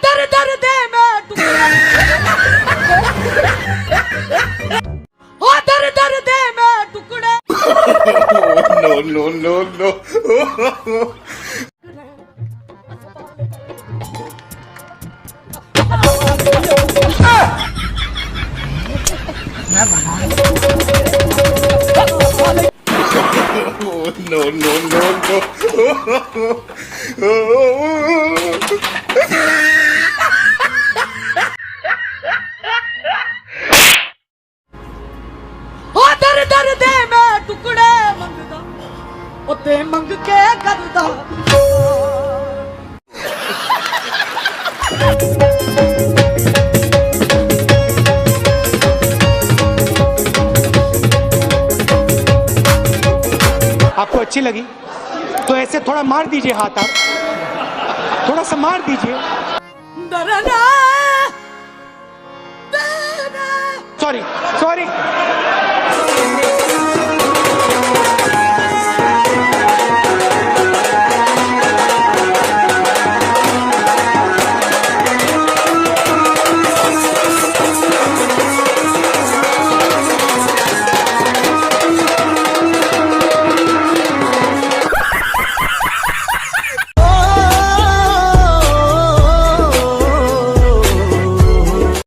दर दर दे मैं टुकड़े ओ दर दर दे मैं टुकड़े no, no, no, no. No, no, no, no. ओ दर दर दे मैं टुकड़े मंगदा ओ ते मंग के करदा आपको अच्छी लगी तो ऐसे थोड़ा मार दीजिए हाथ, आप थोड़ा सा मार दीजिए। दरना सॉरी सॉरी